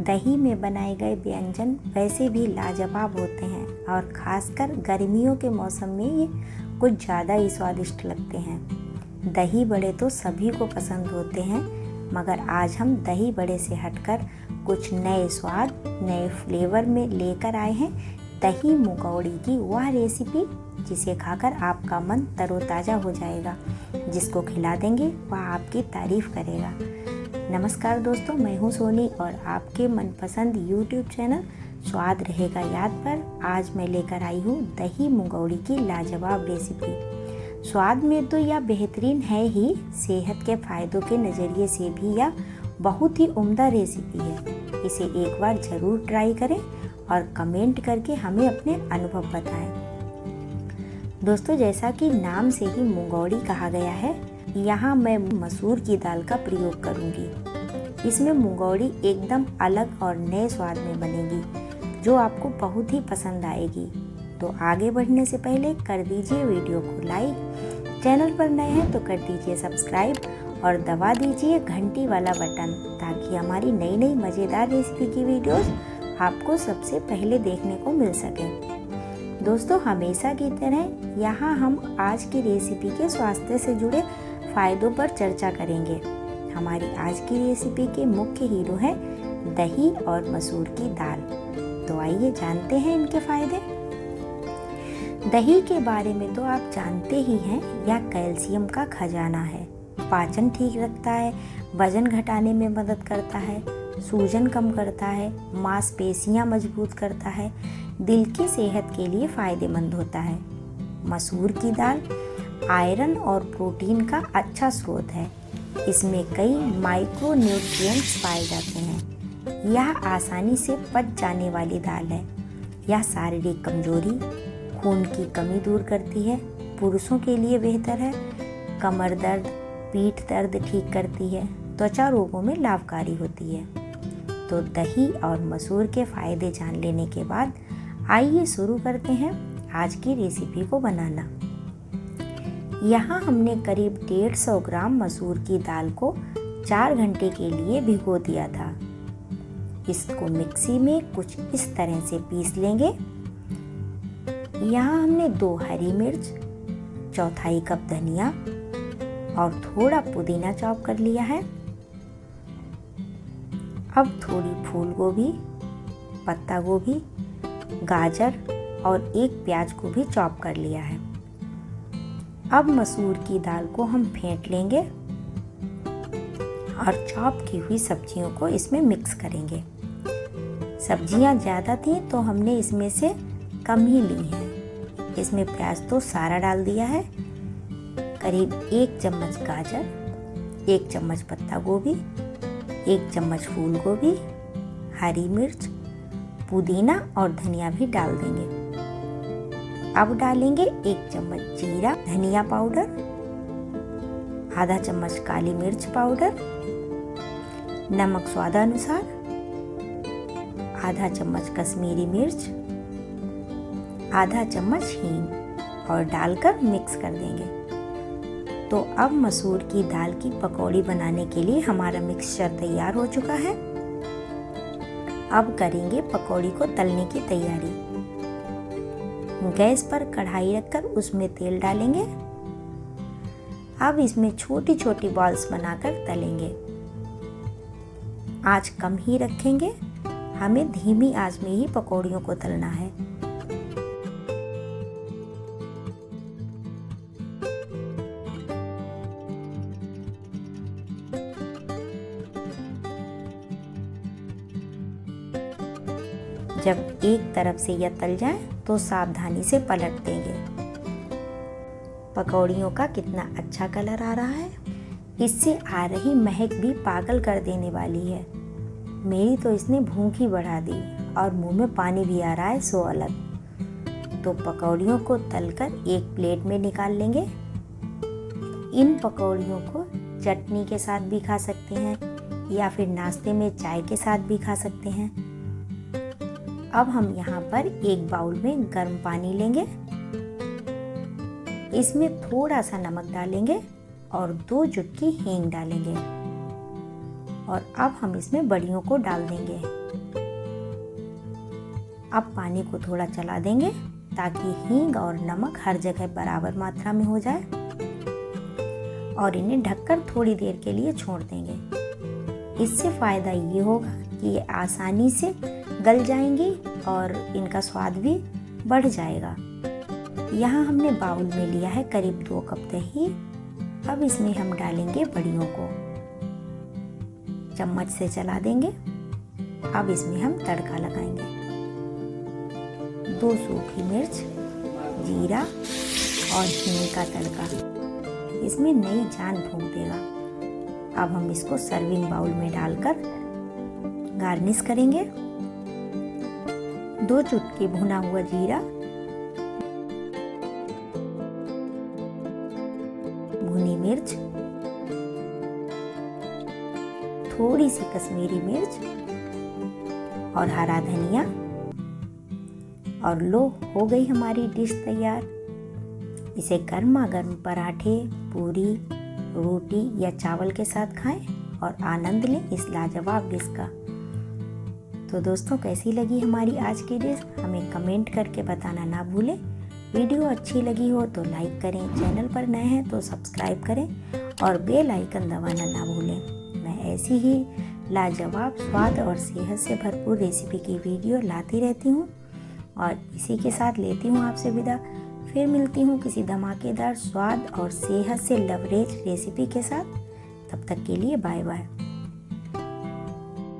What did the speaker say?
दही में बनाए गए व्यंजन वैसे भी लाजवाब होते हैं और ख़ासकर गर्मियों के मौसम में ये कुछ ज़्यादा ही स्वादिष्ट लगते हैं। दही बड़े तो सभी को पसंद होते हैं, मगर आज हम दही बड़े से हटकर कुछ नए स्वाद, नए फ्लेवर में लेकर आए हैं दही मुंगौड़ी की वह रेसिपी जिसे खाकर आपका मन तरोताज़ा हो जाएगा। जिसको खिला देंगे वह आपकी तारीफ़ करेगा। नमस्कार दोस्तों, मैं हूँ सोनी और आपके मनपसंद YouTube चैनल स्वाद रहेगा याद पर आज मैं लेकर आई हूँ दही मुंगौड़ी की लाजवाब रेसिपी। स्वाद में तो यह बेहतरीन है ही, सेहत के फ़ायदों के नज़रिए से भी यह बहुत ही उम्दा रेसिपी है। इसे एक बार ज़रूर ट्राई करें और कमेंट करके हमें अपने अनुभव बताएं। दोस्तों, जैसा कि नाम से ही मुंगौड़ी कहा गया है, यहाँ मैं मसूर की दाल का प्रयोग करूँगी। इसमें मुंगौड़ी एकदम अलग और नए स्वाद में बनेगी जो आपको बहुत ही पसंद आएगी। तो आगे बढ़ने से पहले कर दीजिए वीडियो को लाइक, चैनल पर नए हैं तो कर दीजिए सब्सक्राइब और दबा दीजिए घंटी वाला बटन ताकि हमारी नई नई मज़ेदार रेसिपी की वीडियोस आपको सबसे पहले देखने को मिल सके। दोस्तों, हमेशा की तरह यहाँ हम आज की रेसिपी के स्वास्थ्य से जुड़े फ़ायदों पर चर्चा करेंगे। हमारी आज की रेसिपी के मुख्य हीरो हैं दही और मसूर की दाल। तो आइए जानते हैं इनके फ़ायदे। दही के बारे में तो आप जानते ही हैं, यह कैल्शियम का खजाना है। पाचन ठीक रखता है, वजन घटाने में मदद करता है, सूजन कम करता है, मांसपेशियां मजबूत करता है, दिल की सेहत के लिए फ़ायदेमंद होता है। मसूर की दाल आयरन और प्रोटीन का अच्छा स्रोत है। इसमें कई माइक्रो न्यूट्रिएंट्स पाए जाते हैं। यह आसानी से पच जाने वाली दाल है। यह शारीरिक कमजोरी, खून की कमी दूर करती है, पुरुषों के लिए बेहतर है, कमर दर्द, पीठ दर्द ठीक करती है, त्वचा रोगों में लाभकारी होती है। तो दही और मसूर के फ़ायदे जान लेने के बाद आइए शुरू करते हैं आज की रेसिपी को बनाना। यहाँ हमने करीब 150 ग्राम मसूर की दाल को 4 घंटे के लिए भिगो दिया था। इसको मिक्सी में कुछ इस तरह से पीस लेंगे। यहाँ हमने 2 हरी मिर्च, चौथाई कप धनिया और थोड़ा पुदीना चॉप कर लिया है। अब थोड़ी फूल गोभी, पत्ता गोभी, गाजर और एक प्याज को भी चॉप कर लिया है। अब मसूर की दाल को हम फेंट लेंगे और चॉप की हुई सब्जियों को इसमें मिक्स करेंगे। सब्जियां ज़्यादा थी तो हमने इसमें से कम ही ली हैं। इसमें प्याज तो सारा डाल दिया है। करीब 1 चम्मच गाजर, 1 चम्मच पत्ता गोभी, 1 चम्मच फूल गोभी, हरी मिर्च, पुदीना और धनिया भी डाल देंगे। अब डालेंगे 1 चम्मच जीरा धनिया पाउडर, आधा चम्मच काली मिर्च पाउडर, नमक स्वादानुसार, आधा चम्मच कश्मीरी मिर्च, आधा चम्मच हींग और डालकर मिक्स कर देंगे। तो अब मसूर की दाल की पकौड़ी बनाने के लिए हमारा मिक्सचर तैयार हो चुका है। अब करेंगे पकौड़ी को तलने की तैयारी। गैस पर कढ़ाई रखकर उसमें तेल डालेंगे। अब इसमें छोटी छोटी बॉल्स बनाकर तलेंगे। आंच कम ही रखेंगे, हमें धीमी आंच में ही पकौड़ियों को तलना है। जब एक तरफ से यह तल जाए तो सावधानी से पलट देंगे। पकौड़ियों का कितना अच्छा कलर आ रहा है। इससे आ रही महक भी पागल कर देने वाली है। मेरी तो इसने भूख ही बढ़ा दी और मुंह में पानी भी आ रहा है सो अलग। तो पकौड़ियों को तलकर एक प्लेट में निकाल लेंगे। इन पकौड़ियों को चटनी के साथ भी खा सकते हैं या फिर नाश्ते में चाय के साथ भी खा सकते हैं। अब हम यहाँ पर एक बाउल में गर्म पानी लेंगे। इसमें थोड़ा सा नमक डालेंगे और 2 चुटकी हींग डालेंगे। और अब हम इसमें बड़ियों को डाल देंगे। अब पानी को थोड़ा चला देंगे ताकि हींग और नमक हर जगह बराबर मात्रा में हो जाए और इन्हें ढककर थोड़ी देर के लिए छोड़ देंगे। इससे फ़ायदा ये होगा कि ये आसानी से गल जाएंगी और इनका स्वाद भी बढ़ जाएगा। यहाँ हमने बाउल में लिया है करीब 2 कप दही। अब इसमें हम डालेंगे बड़ियों को, चम्मच से चला देंगे। अब इसमें हम तड़का लगाएंगे। 2 सूखी मिर्च, जीरा और हींग का तड़का इसमें नई जान फूंक देगा। अब हम इसको सर्विंग बाउल में डालकर गार्निश करेंगे। 2 चुटकी भुना हुआ जीरा, भुनी मिर्च, थोड़ी सी कश्मीरी मिर्च और हरा धनिया, और लो हो गई हमारी डिश तैयार। इसे गर्मा गर्म पराठे, पूरी, रोटी या चावल के साथ खाएं और आनंद लें इस लाजवाब डिश का। तो दोस्तों, कैसी लगी हमारी आज की डिश हमें कमेंट करके बताना ना भूलें। वीडियो अच्छी लगी हो तो लाइक करें, चैनल पर नए हैं तो सब्सक्राइब करें और बेल आइकन दबाना ना भूलें। मैं ऐसी ही लाजवाब स्वाद और सेहत से भरपूर रेसिपी की वीडियो लाती रहती हूँ और इसी के साथ लेती हूँ आपसे विदा। फिर मिलती हूँ किसी धमाकेदार स्वाद और सेहत से लवरेज रेसिपी के साथ। तब तक के लिए बाय बाय।